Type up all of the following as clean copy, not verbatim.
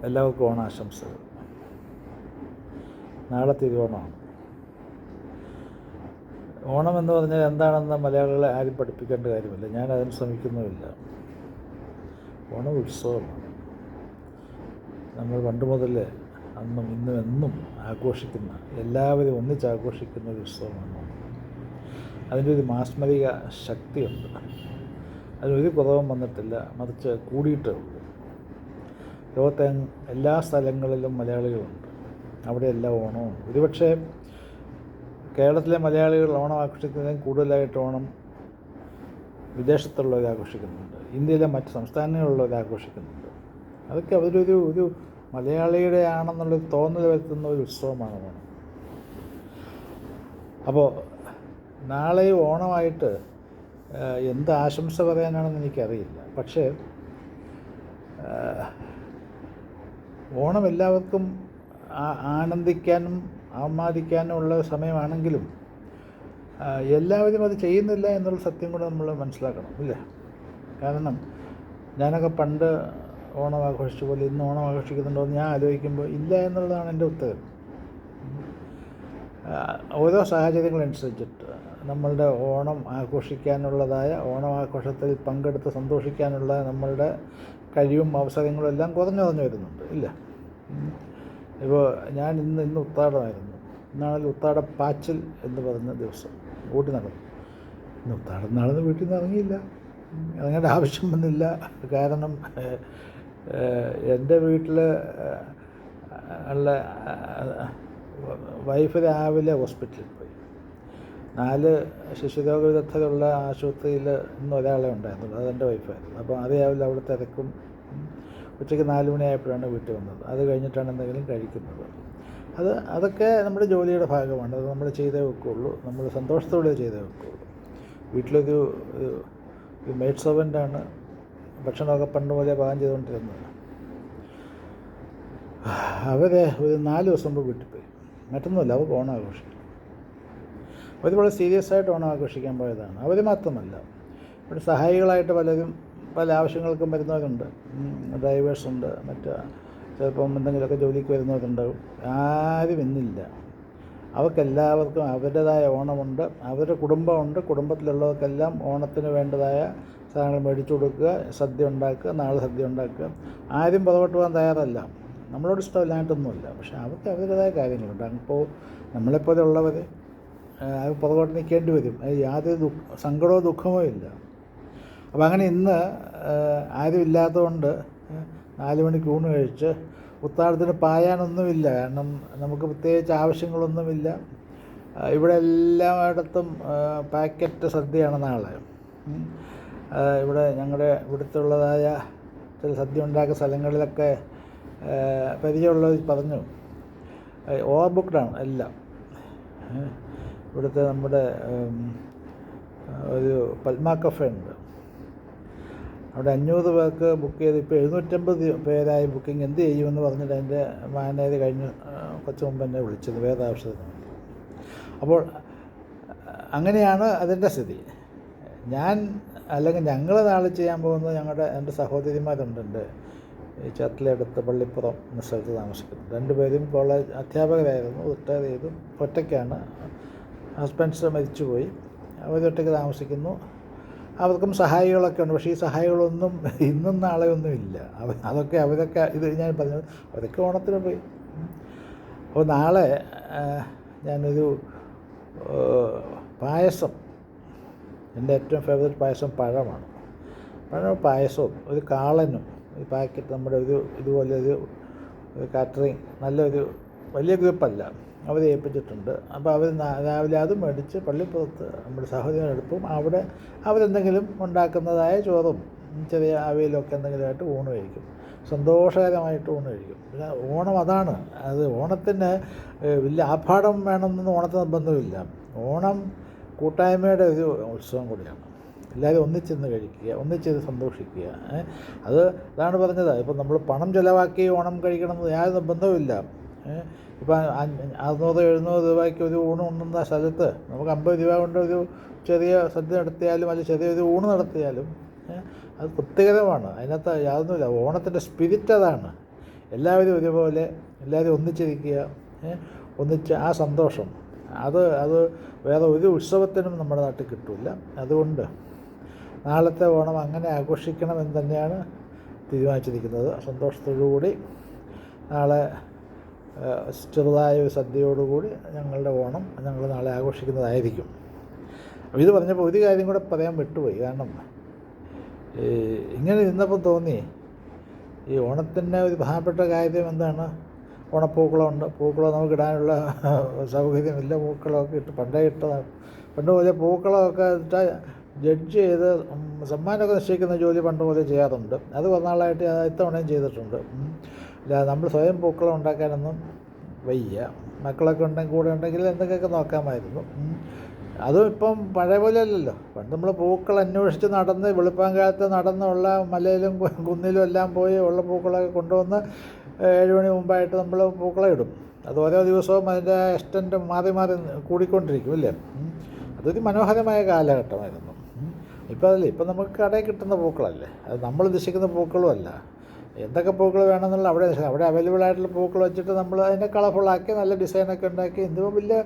എല്ലാവർക്കും ഓണാശംസകൾ. നാളെ തിരുവോണമാണ്. ഓണം എന്ന് പറഞ്ഞാൽ എന്താണെന്ന് മലയാളികളെ ആരും പഠിപ്പിക്കേണ്ട കാര്യമില്ല. ഞാനതിന് ശ്രമിക്കുന്നുമില്ല. ഓണം ഉത്സവമാണ്. നമ്മൾ പണ്ട് മുതൽ അന്നും ഇന്നും എന്നും ആഘോഷിക്കുന്ന, എല്ലാവരും ഒന്നിച്ച് ആഘോഷിക്കുന്ന ഒരു ഉത്സവമാണ് ഓണം. അതിൻ്റെ ഒരു മാസ്മരിക ശക്തിയുണ്ട്. അതിനൊരു കുറവും വന്നിട്ടില്ല, മറിച്ച് കൂടിയിട്ടേ ഉള്ളൂ. ലോകത്തെ എല്ലാ സ്ഥലങ്ങളിലും മലയാളികളുണ്ട്. അവിടെയെല്ലാം ഓണവും. ഒരുപക്ഷെ കേരളത്തിലെ മലയാളികൾ ഓണം ആഘോഷിക്കുന്നതിനും കൂടുതലായിട്ട് ഓണം വിദേശത്തുള്ളവർ ആഘോഷിക്കുന്നുണ്ട്. ഇന്ത്യയിലെ മറ്റ് സംസ്ഥാനങ്ങളിലുള്ളവർ ആഘോഷിക്കുന്നുണ്ട്. അതൊക്കെ ഒരു മലയാളിയുടെ ആണെന്നുള്ളൊരു തോന്നൽ വരുത്തുന്ന ഒരു ഉത്സവമാണ് ഓണം. അപ്പോൾ നാളെ ഓണമായിട്ട് എന്ത് ആശംസ പറയാനാണെന്ന് എനിക്കറിയില്ല. പക്ഷേ ഓണം എല്ലാവർക്കും ആനന്ദിക്കാനും ആഹ്ലാദിക്കാനും ഉള്ള സമയമാണെങ്കിലും എല്ലാവരും അത് ചെയ്യുന്നില്ല എന്നുള്ള സത്യം കൂടെ നമ്മൾ മനസ്സിലാക്കണം, ഇല്ലേ? കാരണം ഞാനൊക്കെ പണ്ട് ഓണം ആഘോഷിച്ച പോലെ ഇന്ന് ഓണം ആഘോഷിക്കുന്നുണ്ടോ എന്ന് ഞാൻ ആലോചിക്കുമ്പോൾ ഇല്ല എന്നുള്ളതാണ് എൻ്റെ ഉത്തരം. ഓരോ സാഹചര്യങ്ങളനുസരിച്ചിട്ട് നമ്മളുടെ ഓണം ആഘോഷിക്കാനുള്ളതായ, ഓണാഘോഷത്തിൽ പങ്കെടുത്ത് സന്തോഷിക്കാനുള്ള നമ്മളുടെ കഴിവും അവസരങ്ങളും എല്ലാം കുറഞ്ഞു വരുന്നുണ്ട്, ഇല്ല? ഇപ്പോൾ ഞാൻ ഇന്ന് ഉത്രാടമായിരുന്നു. ഇന്നാണെങ്കിൽ ഉത്രാടപ്പാച്ചിൽ എന്ന് പറഞ്ഞ ദിവസം ഓടി നടന്നു. ഇന്ന് ഉത്രാടം നാളെ വീട്ടിൽ നിന്ന് ഇറങ്ങിയില്ല, ഇറങ്ങേണ്ട ആവശ്യം വന്നില്ല. കാരണം എൻ്റെ വീട്ടിൽ ഉള്ള വൈഫ് രാവിലെ ഹോസ്പിറ്റലിൽ പോയി. 4 ശിശുരോഗ വിദഗ്ധരുള്ള ആശുപത്രിയിൽ ഇന്ന് ഒരാളെ ഉണ്ടായിരുന്നുള്ളൂ. അതെൻ്റെ വൈഫായിരുന്നു. അപ്പോൾ അത് രാവിലെ അവിടെ തിരക്കും. ഉച്ചയ്ക്ക് 4 മണിയായപ്പോഴാണ് വീട്ടിൽ വന്നത്. അത് കഴിഞ്ഞിട്ടാണ് എന്തെങ്കിലും കഴിക്കുന്നത്. അതൊക്കെ നമ്മുടെ ജോലിയുടെ ഭാഗമാണ്. അത് നമ്മൾ ചെയ്തേ വെക്കുകയുള്ളൂ. നമ്മൾ സന്തോഷത്തോടെ ചെയ്തേ വെക്കുകയുള്ളൂ. വീട്ടിലൊരു മെയ്ഡ് സെർവൻ്റാണ് ഭക്ഷണമൊക്കെ പണ്ട് പോലെ പാകം ചെയ്തുകൊണ്ടിരുന്നത്. അവരെ ഒരു 4 ദിവസം മുമ്പ് വീട്ടിൽ പോയി. മറ്റൊന്നുമല്ല, അവർക്ക് ഓണം ആഘോഷിക്കും. അവർ വളരെ സീരിയസ് ആയിട്ട് ഓണം ആഘോഷിക്കാൻ പോയതാണ്. അവർ മാത്രമല്ല, ഇവിടെ സഹായികളായിട്ട് പലരും പല ആവശ്യങ്ങൾക്കും വരുന്നവരുണ്ട്. ഡ്രൈവേഴ്സുണ്ട്, ചിലപ്പം എന്തെങ്കിലുമൊക്കെ ജോലിക്ക് വരുന്നവരുണ്ടാവും. ആരും ഇന്നില്ല. അവർക്കെല്ലാവർക്കും അവരുടേതായ ഓണമുണ്ട്, അവരുടെ കുടുംബമുണ്ട്. കുടുംബത്തിലുള്ളവർക്കെല്ലാം ഓണത്തിന് വേണ്ടതായ സാധനങ്ങൾ മേടിച്ചു കൊടുക്കുക, സദ്യ ഉണ്ടാക്കുക, നാളെ സദ്യ ഉണ്ടാക്കുക. ആരും പുറകോട്ട് പോകാൻ തയ്യാറല്ല. നമ്മളോട് ഇഷ്ടമില്ലായിട്ടൊന്നുമില്ല. പക്ഷേ അവർക്ക് അവരുടേതായ കാര്യങ്ങളുണ്ട്. അപ്പോൾ നമ്മളെപ്പോലെ ഉള്ളവർ അത് പുറകോട്ട് നിൽക്കേണ്ടി വരും. യാതൊരു സങ്കടമോ ദുഃഖമോ ഇല്ല. അപ്പോൾ അങ്ങനെ ഇന്ന് ആരും ഇല്ലാത്തതുകൊണ്ട് 4 മണിക്ക് ഊണ് കഴിച്ച് ഉത്രാടത്തിന് പായാനൊന്നുമില്ല. കാരണം നമുക്ക് പ്രത്യേകിച്ച് ആവശ്യങ്ങളൊന്നുമില്ല. ഇവിടെ എല്ലായിടത്തും പാക്കറ്റ് സദ്യയാണ് നാളെ. ഇവിടെ ഞങ്ങളുടെ ഇവിടുത്തുള്ളതായ ചില സദ്യ ഉണ്ടാക്കുന്ന സ്ഥലങ്ങളിലൊക്കെ പരിചയമുള്ളവർ പറഞ്ഞു, ഓവർ ബുക്ക്ഡാണ് എല്ലാം. ഇവിടുത്തെ നമ്മുടെ ഒരു പത്മ കഫേ ഉണ്ട്, അവിടെ 500 പേർക്ക് ബുക്ക് ചെയ്ത് ഇപ്പോൾ 750 പേരായി ബുക്കിംഗ്. എന്ത് ചെയ്യുമെന്ന് പറഞ്ഞിട്ട് അതിൻ്റെ മാനേജർ കഴിഞ്ഞ് കുറച്ച് മുമ്പ് എന്നെ വിളിച്ചത് വേറെ ആവശ്യത്തിന്. അപ്പോൾ അങ്ങനെയാണ് അതിൻ്റെ സ്ഥിതി. ഞങ്ങൾ നാളെ ചെയ്യാൻ പോകുന്നത് എൻ്റെ സഹോദരിമാരുണ്ട്. എൻ്റെ ചത്തിലടുത്ത് പള്ളിപ്പുറം എന്ന സ്ഥലത്ത് താമസിക്കുന്നു. 2 പേരും കോളേജ് അധ്യാപകരായിരുന്നു, റിട്ടയർ ചെയ്തു. ഒറ്റയ്ക്കാണ്. ഹസ്ബൻഡ്സ് മരിച്ചുപോയി. അവരൊറ്റയ്ക്ക് താമസിക്കുന്നു. അവർക്കും സഹായികളൊക്കെ ഉണ്ട്. പക്ഷേ ഈ സഹായികളൊന്നും ഇന്നും നാളെയൊന്നും ഇല്ല. അവരൊക്കെ ഇത് ഞാൻ പറഞ്ഞത് അവരൊക്കെ ഓണത്തിന് പോയി. അപ്പോൾ നാളെ ഞാനൊരു പായസം, എൻ്റെ ഏറ്റവും ഫേവറേറ്റ് പായസം പഴമാണ്. പായസവും ഒരു കാളനും ഒരു പാക്കറ്റ് നമ്മുടെ ഇതുപോലെ ഒരു കാറ്ററിങ് നല്ലൊരു വലിയ ഗ്രൂപ്പല്ല, അവരെ ഏൽപ്പിച്ചിട്ടുണ്ട്. അപ്പോൾ അവർ രാവിലെ അത് മേടിച്ച് പള്ളിപ്പുറത്ത് നമ്മുടെ സഹോദരനെടുപ്പും അവിടെ അവരെന്തെങ്കിലും ഉണ്ടാക്കുന്നതായ ചോറും ചെറിയ അവിയലൊക്കെ എന്തെങ്കിലുമായിട്ട് ഊണ് കഴിക്കും. സന്തോഷകരമായിട്ട് ഊണ് കഴിക്കും. പിന്നെ ഓണം അതാണ്. അത് ഓണത്തിന് വലിയ ആർഭാടം വേണമെന്നൊന്നും ഓണത്തിന് നിർബന്ധമില്ല. ഓണം കൂട്ടായ്മയുടെ ഒരു ഉത്സവം കൂടിയാണ്. എല്ലാവരും ഒന്നിച്ചിരുന്ന് കഴിക്കുക, ഒന്നിച്ചിരുന്ന് സന്തോഷിക്കുക. അതാണ് പറഞ്ഞത്. ഇപ്പം നമ്മൾ പണം ചിലവാക്കി ഓണം കഴിക്കണമെന്ന് യാതൊരു നിർബന്ധവുമില്ല. ഇപ്പം 600-700 രൂപയ്ക്ക് ഒരു ഊണ് ഉണ്ണുന്ന സ്ഥലത്ത് നമുക്ക് 50 രൂപ കൊണ്ട് ഒരു ചെറിയ സദ്യ നടത്തിയാലും അല്ലെങ്കിൽ ചെറിയൊരു ഊണ് നടത്തിയാലും അത് തൃപ്തികരമാണ്. അതിനകത്ത് യാതൊന്നുമില്ല. ഓണത്തിൻ്റെ സ്പിരിറ്റ് അതാണ്. എല്ലാവരും ഒരുപോലെ, എല്ലാവരും ഒന്നിച്ചിരിക്കുക, ഒന്നിച്ച് ആ സന്തോഷം അത് വേറെ ഒരു ഉത്സവത്തിനും നമ്മുടെ നാട്ടിൽ കിട്ടില്ല. അതുകൊണ്ട് നാളത്തെ ഓണം അങ്ങനെ ആഘോഷിക്കണമെന്ന് തന്നെയാണ് തീരുമാനിച്ചിരിക്കുന്നത്. സന്തോഷത്തോടുകൂടി നാളെ ചെറുതായ ഒരു സദ്യയോടുകൂടി ഞങ്ങളുടെ ഓണം ഞങ്ങൾ നാളെ ആഘോഷിക്കുന്നതായിരിക്കും. ഇത് പറഞ്ഞപ്പോൾ ഒരു കാര്യം കൂടെ പറയാൻ വിട്ടുപോയി. കാരണം ഇങ്ങനെ ഇരുന്നപ്പോൾ തോന്നി, ഈ ഓണത്തിൻ്റെ ഒരു പ്രധാനപ്പെട്ട കാര്യം എന്താണ്? ഓണപ്പൂക്കളമുണ്ട്. പൂക്കളം നമുക്ക് ഇടാനുള്ള സൗകര്യമില്ല. പൂക്കളമൊക്കെ ഇട്ട് പണ്ടേ ഇട്ടതാണ്. പണ്ട് പോലെ പൂക്കളമൊക്കെ ഇട്ടാൽ ജഡ്ജ് ചെയ്ത് സമ്മാനമൊക്കെ നിശ്ചയിക്കുന്ന ജോലി പണ്ട് പോലെ ചെയ്യാറുണ്ട്. അത് നാളായിട്ട് ഇത്തവണയും ചെയ്തിട്ടുണ്ട്. അല്ല, നമ്മൾ സ്വയം പൂക്കളം ഉണ്ടാക്കാനൊന്നും വയ്യ. മക്കളൊക്കെ കൂടെ ഉണ്ടെങ്കിൽ എന്തൊക്കെയൊക്കെ നോക്കാമായിരുന്നു. അതും ഇപ്പം പഴയ പോലെ അല്ലല്ലോ. പണ്ട് നമ്മൾ പൂക്കൾ അന്വേഷിച്ച് നടന്ന് വെളുപ്പാങ്കാലത്ത് നടന്നുള്ള മലയിലും കുന്നിലും എല്ലാം പോയി ഉള്ള പൂക്കളൊക്കെ കൊണ്ടുവന്ന് 7 മണി മുമ്പായിട്ട് നമ്മൾ പൂക്കളം ഇടും. അത് ഓരോ ദിവസവും അതിൻ്റെ എക്സ്റ്റൻറ്റ് മാറി മാറി കൂടിക്കൊണ്ടിരിക്കും അല്ലേ. അതൊരു മനോഹരമായ കാലഘട്ടമായിരുന്നു. ഇപ്പം അതല്ലേ, ഇപ്പം നമുക്ക് കടയിൽ കിട്ടുന്ന പൂക്കളല്ലേ, അത് നമ്മൾ ഉദ്ദേശിക്കുന്ന പൂക്കളും അല്ല. എന്തൊക്കെ പൂക്കൾ വേണമെന്നുള്ള അവിടെ അവൈലബിൾ ആയിട്ടുള്ള പൂക്കൾ വെച്ചിട്ട് നമ്മൾ അതിനെ കളർഫുള്ളാക്കി നല്ല ഡിസൈനൊക്കെ ഉണ്ടാക്കി, എന്തും വലിയ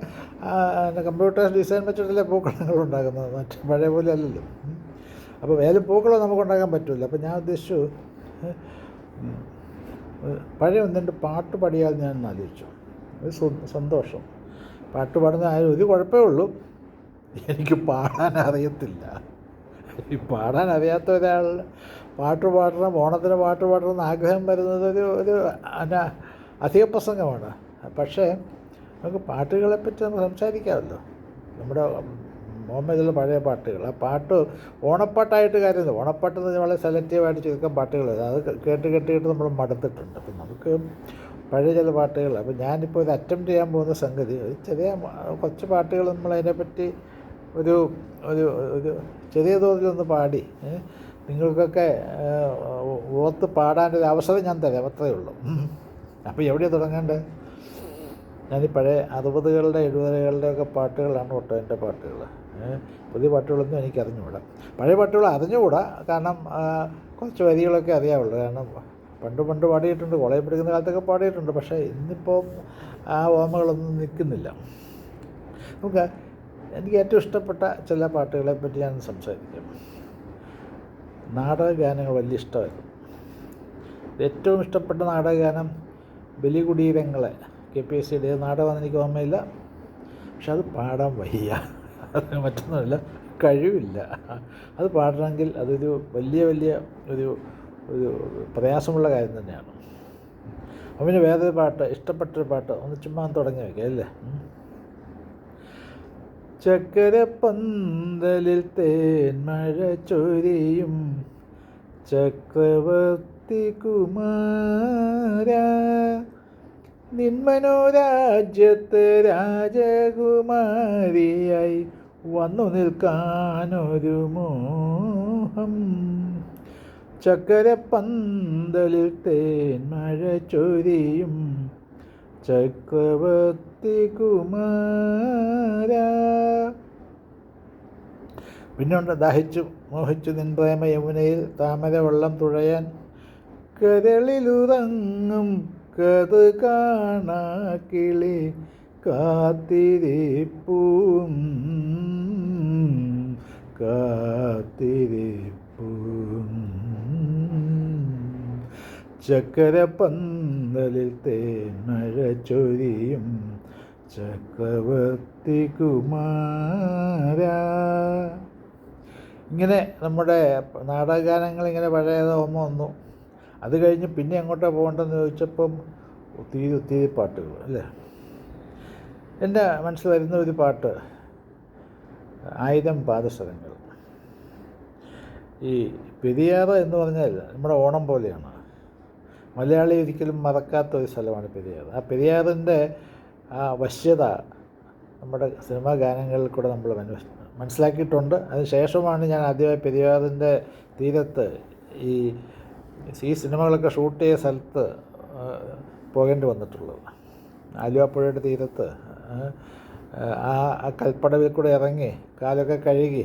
കമ്പ്യൂട്ടർ ഡിസൈൻ വെച്ചിട്ടല്ലേ പൂക്കളങ്ങൾ ഉണ്ടാക്കുന്നത്, മറ്റേ പഴയ പോലെ അല്ലല്ലോ. അപ്പോൾ വേറെ പൂക്കളോ നമുക്ക് ഉണ്ടാക്കാൻ പറ്റില്ല. അപ്പോൾ ഞാൻ ഉദ്ദേശിച്ചു പഴയ 1-2 പാട്ട് പാടിയാൽ ഞാൻ ആലോചിച്ചു. ഒരു സന്തോഷം. പാട്ട് പാടുന്ന ഒരു കുഴപ്പമേ ഉള്ളൂ, എനിക്ക് പാടാൻ അറിയത്തില്ല. ഈ പാടാൻ അറിയാത്ത ഒരാൾ പാട്ട് പാടണം, ഓണത്തിന് പാട്ട് പാടണം എന്ന് ആഗ്രഹം വരുന്നത് ഒരു അധിക പ്രസംഗമാണ്. പക്ഷേ നമുക്ക് പാട്ടുകളെപ്പറ്റി നമുക്ക് സംസാരിക്കാമല്ലോ. നമ്മുടെ മുഹമ്മദിലുള്ള പഴയ പാട്ടുകൾ, ആ പാട്ട് ഓണപ്പാട്ടായിട്ട് കാര്യമില്ല. ഓണപ്പാട്ടെന്ന് വളരെ സെലക്റ്റീവായിട്ട് ചുരുക്കം പാട്ടുകൾ, അത് കേട്ട് നമ്മൾ മടുത്തിട്ടുണ്ട്. അപ്പം നമുക്ക് പഴയ ചില പാട്ടുകൾ, അപ്പോൾ ഞാനിപ്പോൾ ഒരു അറ്റംപ്റ്റ് ചെയ്യാൻ പോകുന്ന സംഗതി ചെറിയ കുറച്ച് പാട്ടുകൾ നമ്മൾ അതിനെപ്പറ്റി ഒരു ചെറിയ തോതിലൊന്ന് പാടി നിങ്ങൾക്കൊക്കെ ഓർത്ത് പാടാനൊരു അവസരം ഞാൻ തരാം, അത്രയേ ഉള്ളൂ. അപ്പോൾ എവിടെയാണ് തുടങ്ങേണ്ടത്? ഞാനീ പഴയ 60കളുടെ 70കളുടെ ഒക്കെ പാട്ടുകളാണ് കേട്ടോ എൻ്റെ പാട്ടുകൾ. പുതിയ പാട്ടുകളൊന്നും എനിക്ക് അറിഞ്ഞുകൂടാ. പഴയ പാട്ടുകൾ അറിഞ്ഞുകൂടാ, കാരണം കുറച്ച് വരികളൊക്കെ അറിയാവുള്ളൂ. കാരണം പണ്ട് പാടിയിട്ടുണ്ട്, കോളേജിൽ പഠിക്കുന്ന കാലത്തൊക്കെ പാടിയിട്ടുണ്ട്. പക്ഷേ ഇന്നിപ്പോൾ ആ ഓർമ്മകളൊന്നും നിൽക്കുന്നില്ല. നമുക്ക് എനിക്ക് ഏറ്റവും ഇഷ്ടപ്പെട്ട ചില പാട്ടുകളെ പറ്റി ഞാൻ സംസാരിക്കാം. നാടകഗാനങ്ങൾ വലിയ ഇഷ്ടമായിരുന്നു. ഏറ്റവും ഇഷ്ടപ്പെട്ട നാടകഗാനം ബലികുടീരങ്ങളെ KPSCയുടെ നാടകമാണെന്ന് എനിക്ക് ഓർമ്മയില്ല. പക്ഷെ അത് പാടാൻ വയ്യ, അത് മറ്റൊന്നുമില്ല, കഴിവില്ല. അത് പാടണമെങ്കിൽ അതൊരു വലിയ ഒരു പ്രയാസമുള്ള കാര്യം തന്നെയാണ്. അവന് വേറൊരു പാട്ട്, ഇഷ്ടപ്പെട്ടൊരു പാട്ട് ഒന്ന് ചുമ്മാ തുടങ്ങി വയ്ക്കുക അല്ലേ. ചക്കരപ്പന്തലിൽ തേന്മഴ ചൊരിയും ചക്രവർത്തി കുമാര, നിന്മനോരാജ്യത്ത് രാജകുമാരിയായി വന്നു നിൽക്കാനൊരു മോഹം. ചക്കരപ്പന്തലിൽ തേന്മഴ ചൊരിയും ചക്രവർത്തി കുമാര. പിന്നുണ്ട് ദാഹിച്ചു മോഹിച്ചു നിൻ പ്രേമ യമുനയിൽ താമര വെള്ളം തുഴയാൻ, കരളിലുറങ്ങും കത് കാണാ കിളി കാത്തിരിപ്പൂം ചക്കരപ്പന്തലിൽ തേന്മഴ ചൊരിയും ചക്രവർത്തി കുമാര. ഇങ്ങനെ നമ്മുടെ നാടകഗാനങ്ങൾ ഇങ്ങനെ പഴയത് ഓർമ്മ വന്നു. അത് കഴിഞ്ഞ് പിന്നെ എങ്ങോട്ടാണ് പോകേണ്ടതെന്ന് ചോദിച്ചപ്പം ഒത്തിരി പാട്ടുകൾ അല്ലേ. എൻ്റെ മനസ്സിൽ വരുന്ന ഒരു പാട്ട് 1000 പാദസരങ്ങൾ. ഈ പെരിയാർ എന്ന് പറഞ്ഞാൽ നമ്മുടെ ഓണം പോലെയാണ്. മലയാളി ഒരിക്കലും മറക്കാത്ത ഒരു സ്ഥലമാണ് പെരിയാർ. ആ പെരിയാറിൻ്റെ ആ വശ്യത നമ്മുടെ സിനിമാ ഗാനങ്ങളിൽ കൂടെ നമ്മൾ മനസ്സിലാക്കിയിട്ടുണ്ട്. അതിനുശേഷമാണ് ഞാൻ ആദ്യമായി പെരിയാറിൻ്റെ തീരത്ത് ഈ സിനിമകളൊക്കെ ഷൂട്ട് ചെയ്ത സ്ഥലത്ത് പോകേണ്ടി വന്നിട്ടുള്ളത്. ആലുവാപ്പുഴയുടെ തീരത്ത് ആ കൽപ്പടവിൽ കൂടെ ഇറങ്ങി കാലൊക്കെ കഴുകി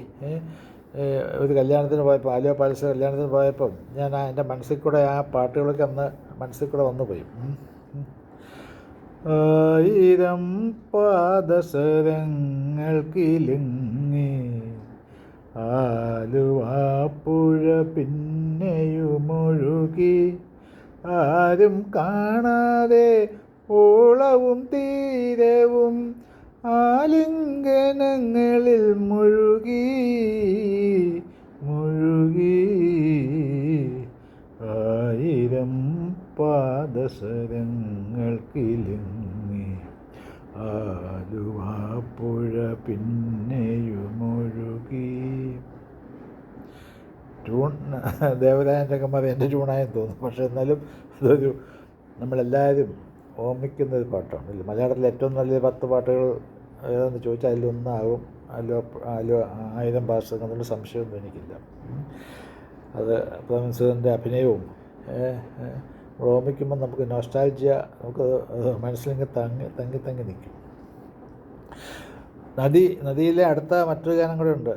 ഒരു കല്യാണത്തിന് പോയപ്പോൾ, ആലുവ പാലസ് കല്യാണത്തിന് പോയപ്പം ഞാൻ എൻ്റെ മനസ്സിൽ കൂടെ ആ പാട്ടുകളൊക്കെ അന്ന് മനസ്സിൽ കൂടെ വന്നുപോയി. 1000 പാദസരങ്ങൾ കിലുങ്ങി ആലുവാപ്പുഴ പിന്നെയുമൊഴുകി ആരും കാണാതെ ഓളവും തീരവും ആലിംഗനങ്ങളിൽ മുഴുകി മുഴുകി 1000 പാദസരങ്ങൾ കിലുങ്ങി ആലുവാപ്പുഴ പിന്നെയുമൊഴുകി. ട്യൂൺ ദേവരായൻ രംഗന്മാർ എൻ്റെ ട്യൂണായെന്ന് തോന്നുന്നു. പക്ഷേ എന്നാലും ഇതൊരു നമ്മളെല്ലാവരും ഓർമ്മിക്കുന്നൊരു പാട്ടാണ്. മലയാളത്തിലെ ഏറ്റവും നല്ല 10 പാട്ടുകൾ ഏതാണെന്ന് ചോദിച്ചാൽ അതിലൊന്നാകും അതിലോ 1000 പാദസരങ്ങൾ എന്നുള്ള സംശയമൊന്നും എനിക്കില്ല. അത് പ്രേംനസീറിൻ്റെ അഭിനയവും ഓർമ്മിക്കുമ്പോൾ നമുക്ക് നൊസ്റ്റാൾജിയ നമുക്ക് മനസ്സിലിങ്ങനെ തങ്ങി നിൽക്കും. നദിയിലെ അടുത്ത മറ്റൊരു ഗാനം കൂടെ ഉണ്ട്.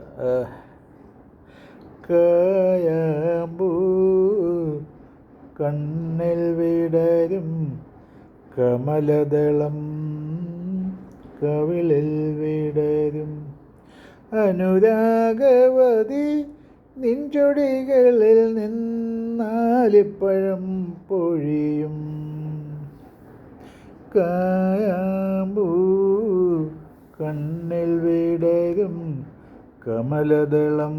കായാമ്പൂ കണ്ണിൽ വിടരും കമലദളം കവിളിൽ വിടരും അനുരാഗവതി നിൻചൊടികളിൽ നിന്നാലിപ്പഴം പൊഴിയും. കായാമ്പൂ കണ്ണിൽ വിടരും കമലദളം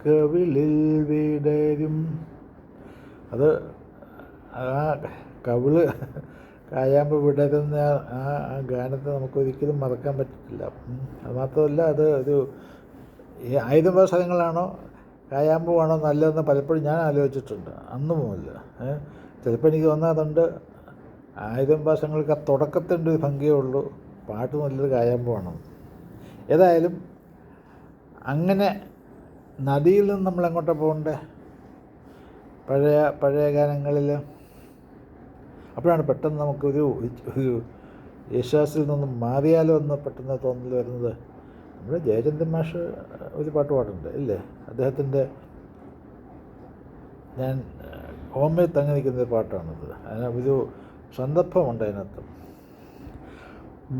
കവിളിൽ വിടരും. അത് ആ കവിള് കായാമ്പ് വിടരുന്ന ആ ഗാനത്തെ നമുക്കൊരിക്കലും മറക്കാൻ പറ്റില്ല. അതുമാത്രമല്ല, അത് ഒരു 1000 പാദസരങ്ങളാണോ കായാമ്പുവാണോ നല്ലതെന്ന് പലപ്പോഴും ഞാൻ ആലോചിച്ചിട്ടുണ്ട് അന്ന് മുതൽ. ചിലപ്പോൾ എനിക്ക് തോന്നാറുണ്ട് 1000 പാദസരങ്ങൾക്ക് ആ തുടക്കത്തിൻ്റെ ഒരു ഭംഗിയേ ഉള്ളൂ, പാട്ട് നല്ലൊരു കായാമ്പുവാണ്. ഏതായാലും അങ്ങനെ നദിയിൽ നിന്ന് നമ്മൾ എങ്ങോട്ടാണ് പോകണ്ടേ? പഴയ ഗാനങ്ങളിൽ അപ്പോഴാണ് പെട്ടെന്ന് നമുക്കൊരു യേശുദാസിൽ നിന്നും മാറിയാലോ എന്ന് പെട്ടെന്ന് തോന്നൽ വരുന്നത്. നമ്മുടെ ജയചന്ദ്രൻ മാഷ് ഒരു പാട്ട് പാടുന്നുണ്ട് ഇല്ലേ, അദ്ദേഹത്തിൻ്റെ ഞാൻ ഓർമ്മയിൽ തങ്ങി നിൽക്കുന്ന പാട്ടാണിത്. ഒരു സന്ദർഭമുണ്ട് അതിനകത്ത്.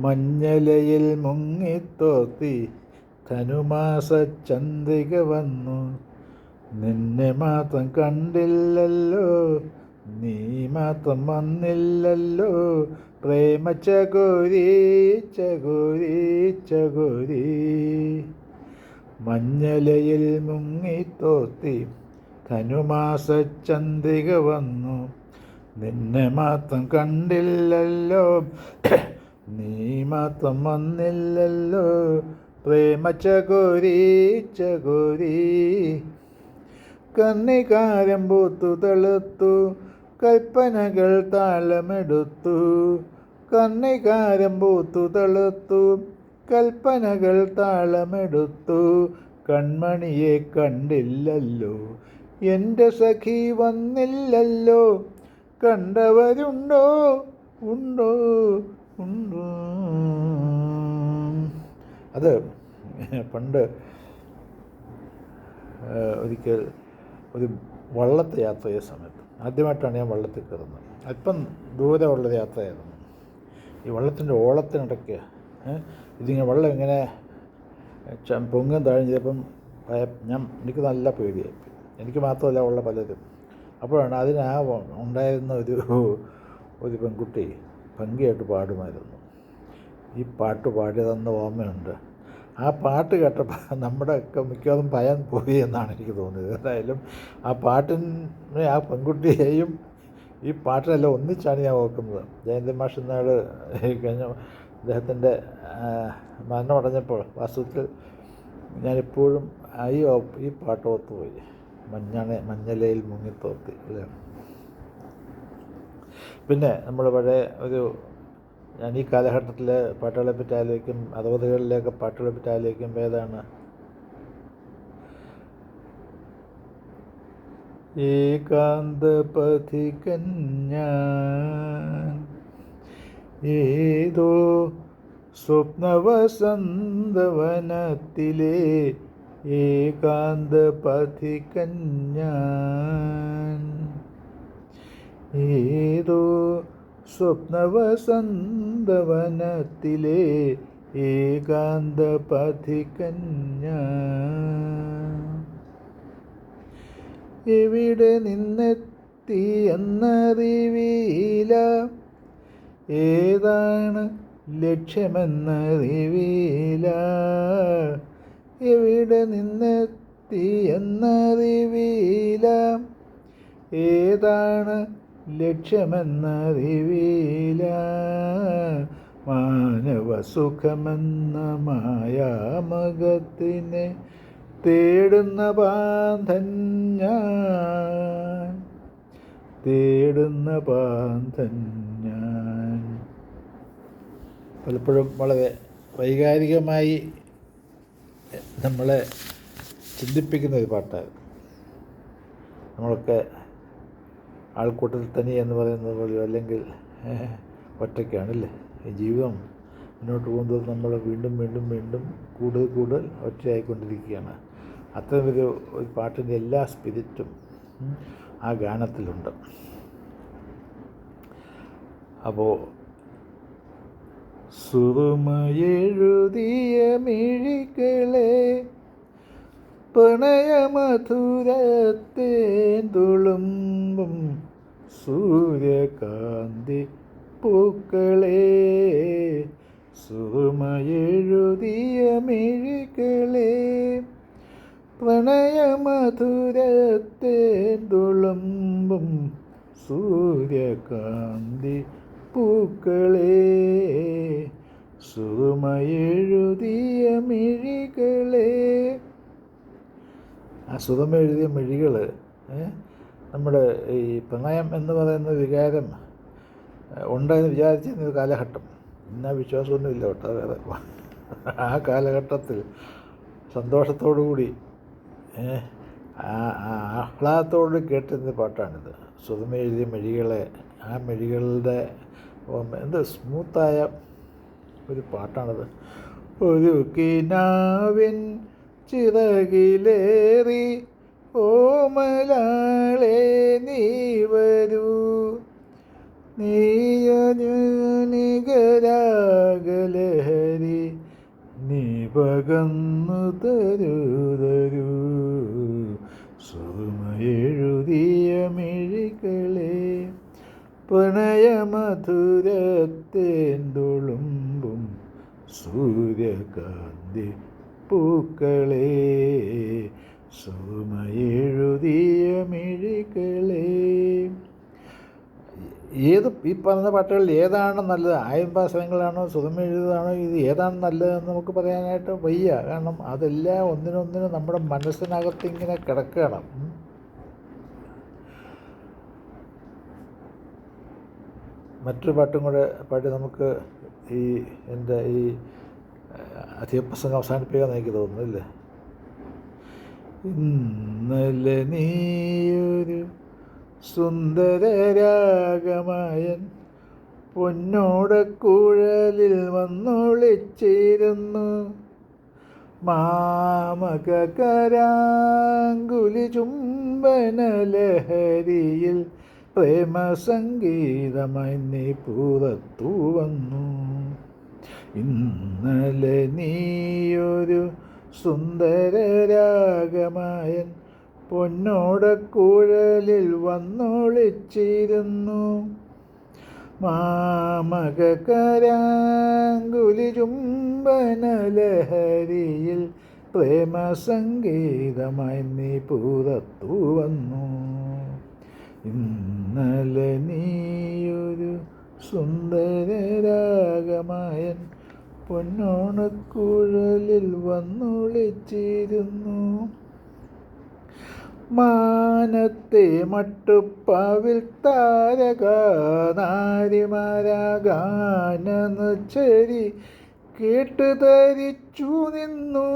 മഞ്ഞലയിൽ മുങ്ങിത്തോത്തി ധനുമാസ ചന്ദ്രിക വന്നു, നിന്നെ മാത്രം കണ്ടില്ലല്ലോ, നീ മാത്രം വന്നില്ലല്ലോ, പ്രേമ ചകോരി ചകോരി ചകോരി. മഞ്ഞലയിൽ മുങ്ങിത്തോത്തി ധനുമാസ ചന്ദ്രിക വന്നു, നിന്നെ മാത്രം കണ്ടില്ലല്ലോ, നീ മാത്രം വന്നില്ലല്ലോ, പ്രേമ ചകോരി ചകോരി. കന്നികാരം പൂത്തു തളുത്തു, കൽപ്പനകൾ താളമെടുത്തു, കന്നികാരം പൂത്തു തളുത്തു, കൽപ്പനകൾ താളമെടുത്തു, കൺമണിയെ കണ്ടില്ലല്ലോ, എൻ്റെ സഖി വന്നില്ലല്ലോ, കണ്ടവരുണ്ടോ ഉണ്ടോ ഉണ്ടോ. അത് പണ്ട് ഒരിക്കൽ ഒരു വള്ളത്തെ യാത്ര ചെയ്ത സമയത്ത് ആദ്യമായിട്ടാണ് ഞാൻ വള്ളത്തിൽ കയറുന്നത്. അല്പം ദൂരമുള്ളൊരു യാത്രയായിരുന്നു. ഈ വള്ളത്തിൻ്റെ ഓളത്തിനിടയ്ക്ക് ഇതിങ്ങനെ വെള്ളം ഇങ്ങനെ പൊങ്ങും താഴ്ന്നപ്പം എനിക്ക് നല്ല പേടിയായി. എനിക്ക് മാത്രമല്ല ഉള്ള പലരും. അപ്പോഴാണ് ഉണ്ടായിരുന്ന ഒരു പെൺകുട്ടി ഭംഗിയായിട്ട് പാടുമായിരുന്നു. ഈ പാട്ട് പാടിയതെന്ന് ഓർമ്മയുണ്ട്. ആ പാട്ട് കേട്ടപ്പോൾ നമ്മുടെ ഒക്കെ മിക്കവാറും ഭയം പോയി എന്നാണ് എനിക്ക് തോന്നിയത്. ഏതായാലും ആ പെൺകുട്ടിയെയും ഈ പാട്ടിനെല്ലാം ഒന്നിച്ചാണ് ഞാൻ ഓർക്കുന്നത്. ജയന്തൻ മാഷ് നാൾ കഴിഞ്ഞ അദ്ദേഹത്തിൻ്റെ മരണമടഞ്ഞപ്പോൾ വാസ്തവത്തിൽ ഞാനിപ്പോഴും ഈ പാട്ട് ഓർത്തുപോയി. മഞ്ഞലയിൽ മുങ്ങിത്തോത്തി അല്ലേ. പിന്നെ നമ്മൾ ഞാൻ ഈ കാലഘട്ടത്തിലെ പാട്ടുകളെ പറ്റി ആലോചിക്കും, 60കളിലെയൊക്കെ പാട്ടുകളെ പറ്റി ആലോചിക്കുമ്പോൾ ഏതാണ് ഏകാന്തപഥികൻ ഞാൻ, ഏതോ സ്വപ്നവസന്തവനത്തിലെ ഏകാന്തപഥികൻ ഞാൻ, ഏതോ സ്വപ്നവസന്തവനത്തിലെ ഏകാന്ത പഥികൻ ഞാൻ. എവിടെ നിന്നെത്തി എന്നറിവീല, ഏതാണ് ലക്ഷ്യമെന്നറിവീല. എവിടെ നിന്നെത്തി എന്നറിവീല, ഏതാണ് ലക്ഷ്യമെന്നറിവീല. മാനവസുഖമെന്ന മായാമകത്തിനെ തേടുന്ന പാന്തൻ ഞാൻ, തേടുന്ന പാന്തൻ ഞാൻ. പലപ്പോഴും വളരെ വൈകാരികമായി നമ്മളെ ചിന്തിപ്പിക്കുന്ന ഒരു പാട്ടാണ്. നമ്മളൊക്കെ ആൾക്കൂട്ടത്തിൽ തനി എന്ന് പറയുന്നത് പോലെയോ അല്ലെങ്കിൽ ഒറ്റയ്ക്കാണല്ലേ. ഈ ജീവിതം മുന്നോട്ട് പോകുന്നത് നമ്മൾ വീണ്ടും വീണ്ടും വീണ്ടും കൂടുതൽ കൂടുതൽ ഒറ്റയായിക്കൊണ്ടിരിക്കുകയാണ്. അത്തരം ഒരു പാട്ടിൻ്റെ എല്ലാ സ്പിരിറ്റും ആ ഗാനത്തിലുണ്ട്. അപ്പോൾ സുറുമയെഴുതിയ മിഴികളെ പ്രണയമധുരത്തേൻ തുളുമ്പും സൂര്യകാന്തി പൂക്കളെ. സുറുമയെഴുതിയ മിഴികളെ പ്രണയമധുരത്തേൻ തുളുമ്പും സൂര്യകാന്തി പൂക്കളെ. സുറുമയെഴുതിയ മിഴികളെ. ആ സുറുമയെഴുതിയ മിഴികൾ നമ്മുടെ ഈ പ്രണയം എന്ന് പറയുന്ന വികാരം ഉണ്ടെന്ന് വിചാരിച്ചിരുന്ന ഒരു കാലഘട്ടം. ഇന്ന വിശ്വാസമൊന്നുമില്ല കേട്ടോ വേറെ. ആ കാലഘട്ടത്തിൽ സന്തോഷത്തോടുകൂടി ആഹ്ലാദത്തോടുകൂടി കേട്ടിരുന്ന പാട്ടാണിത്. സുറുമയെഴുതിയ മിഴികളെ. ആ മിഴികളുടെ എന്ത് സ്മൂത്തായ ഒരു പാട്ടാണത്. ഒരു കിനാവിൻ ചിറകിലേറി ഓമലാളെ നീ വരൂ, നീയനുനികരാഗലഹരി നീ പകർന്നു തരൂ തരൂ. സുറുമയെഴുതിയ മിഴികളെ പ്രണയമധുരത്തേൻ തുളുമ്പും സൂര്യകാന്തി പൂക്കളെ. സുറുമയെഴുതിയ മിഴികളെ. ഏത് ഈ പറഞ്ഞ പാട്ടുകളിൽ ഏതാണ് നല്ലത്? ആയമ്പാസനങ്ങളാണോ സുറുമയെഴുതാണോ? ഇത് ഏതാണ് നല്ലതെന്ന് നമുക്ക് പറയാനായിട്ട് വയ്യ. കാരണം അതെല്ലാം ഒന്നിനൊന്നിനും നമ്മുടെ മനസ്സിനകത്ത് ഇങ്ങനെ കിടക്കണം. മറ്റൊരു പാട്ടും കൂടെ പാടി നമുക്ക് ഈ എൻ്റെ ഈ അധികപ്രസംഗം അവസാനിപ്പിക്കാൻ എനിക്ക് തോന്നുന്നില്ലേ. ഇന്നലെ നീയൊരു സുന്ദരരാഗമായൻ പൊന്നോടക്കുഴലിൽ വന്നൊളിച്ചിരുന്നു. മാമകരാങ്കുലി ചുംബനലഹരിയിൽ പ്രേമസംഗീതമായി നീ പുറത്തു വന്നു. ഇന്നലെ നീയൊരു സുന്ദരരാഗമായൻ പൊന്നോടക്കുഴലിൽ വന്നൊളിച്ചിരുന്നു. മാമകരാങ്കുലി ചുംബനലഹരിയിൽ പ്രേമസംഗീതമായി നീ പുറത്തു വന്നു. ഇന്നലെ നീയൊരു സുന്ദരരാഗമായൻ പൊന്നോണക്കുഴലിൽ വന്നൊളിച്ചിരുന്നു. മാനത്തെ മട്ടുപ്പാവിൽ താരകാനാരിമാരാഗാനനുച്ചരി കേട്ടു ധരിച്ചു നിന്നു.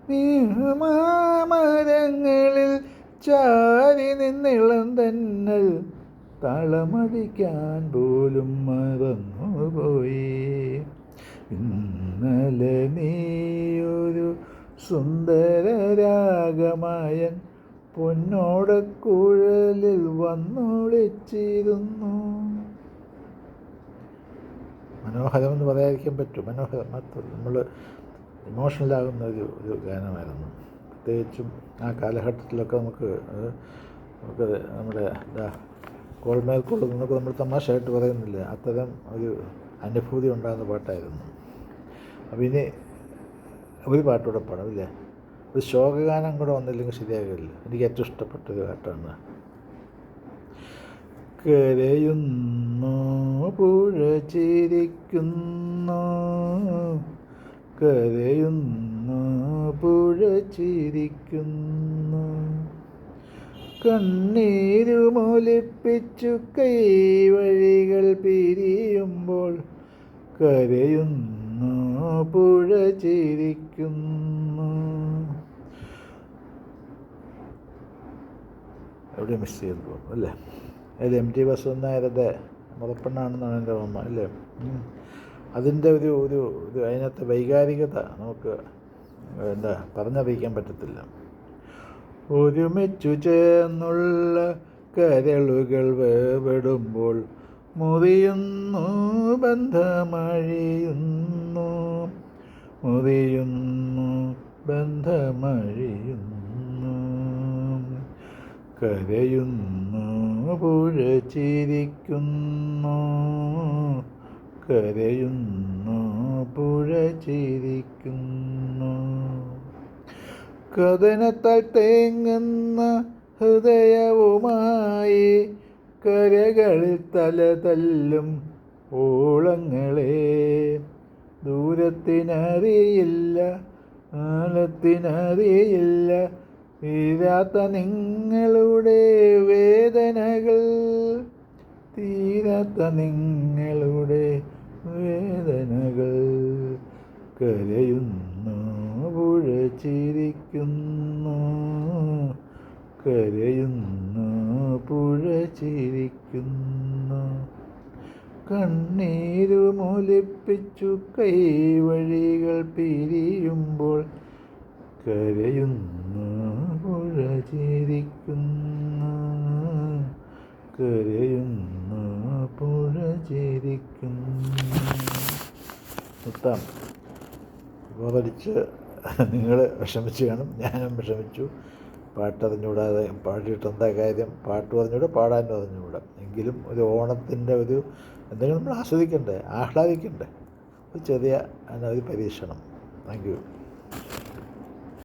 നീമാമരങ്ങളിൽ ചാരി നിന്നിളം തന്നൽ തളമടിക്കാൻ പോലും മറന്നുപോയി. ഇന്നലെ നീയൊരു സുന്ദരരാഗമായൻ പൊന്നോടക്കുഴലിൽ വന്നൊളിച്ചിരുന്നു. മനോഹരമെന്ന് പറയാതിരിക്കാൻ പറ്റും. മനോഹരം മാത്രമല്ല, നമ്മൾ ഇമോഷണലാകുന്ന ഒരു ഗാനമായിരുന്നു. പ്രത്യേകിച്ചും ആ കാലഘട്ടത്തിലൊക്കെ നമുക്ക് നമ്മുടെ കോൾമേൽ കൊള്ളുന്നതൊക്കെ നമ്മൾ തമാശയായിട്ട് പറയുന്നില്ല, അത്തരം ഒരു അനുഭൂതി ഉണ്ടാകുന്ന പാട്ടായിരുന്നു. അപ്പം ഇനി ഒരു പാട്ടൂടെ പാടാം ഇല്ലേ? ഒരു ശോകഗാനം കൂടെ വന്നില്ലെങ്കിൽ ശരിയാകില്ല. എനിക്ക് ഏറ്റവും ഇഷ്ടപ്പെട്ടൊരു പാട്ടാണ്. കരയുന്നു പുഴ ചിരിക്കുന്നു, കരയുന്നു പുഴ ചിരിക്കുന്നു, കണ്ണീരുമൊലിപ്പിച്ചു കൈവഴികൾ പിരിയുമ്പോൾ കരയുന്നു പുഴ ചിരിക്കുന്നു. എവിടെ മിസ് ചെയ്തു പോകും അല്ലേ? അതിൽ MT വാസുദേവൻ നായരുടെ മുറപ്പെണ്ണാണെന്നാണ് എൻ്റെ ഓർമ്മ അല്ലേ? അതിൻ്റെ ഒരു അതിനകത്തെ വൈകാരികത നമുക്ക് പറഞ്ഞറിയിക്കാൻ പറ്റത്തില്ല. ഒരുമിച്ചു ചേർന്നുള്ള കരളുകൾ വേർപെടുമ്പോൾ മുറിയുന്നു ബന്ധമഴിയുന്നു, മുറിയുന്നു ബന്ധമഴിയുന്നു, കരയുന്നു പുഴ ചിരിക്കുന്നു, കരയുന്നു പുഴ ചിരിക്കുന്നു. കഥനത്താൽ തേങ്ങുന്ന ഹൃദയവുമായി കരകളിൽ തല തല്ലും ഓളങ്ങളെ ദൂരത്തിനറിയില്ല, ആഴത്തിനറിയില്ല, തീരാത്ത നിങ്ങളുടെ വേദനകൾ, തീരാത്ത നിങ്ങളുടെ വേദനകൾ, കരയുന്നു പുഴ ചിരിക്കുന്നു, കരയുന്നു പുഴ ചിരിക്കുന്നു, കണ്ണീരുമൊലിപ്പിച്ചു കൈവഴികൾ പിരിയുമ്പോൾ കരയുന്നു പുഴ ചിരിക്കുന്നു, കരയുന്നു പുഴ ചിരിക്കുന്നു. നിർത്താം. ബോറടിച്ച് നിങ്ങൾ വിഷമിച്ച് കാണും, ഞാനും വിഷമിച്ചു. പാട്ടറിഞ്ഞൂടാതെ പാടിയിട്ട് എന്താ കാര്യം? പാട്ട് പറഞ്ഞുകൂടെ, പാടാനും അറിഞ്ഞുകൂടെ. എങ്കിലും ഒരു ഓണത്തിൻ്റെ എന്തെങ്കിലും നമ്മൾ ആസ്വദിക്കണ്ടേ, ആഹ്ലാദിക്കണ്ടേ? ഒരു ചെറിയ ഒരു പരീക്ഷണം. Thank you.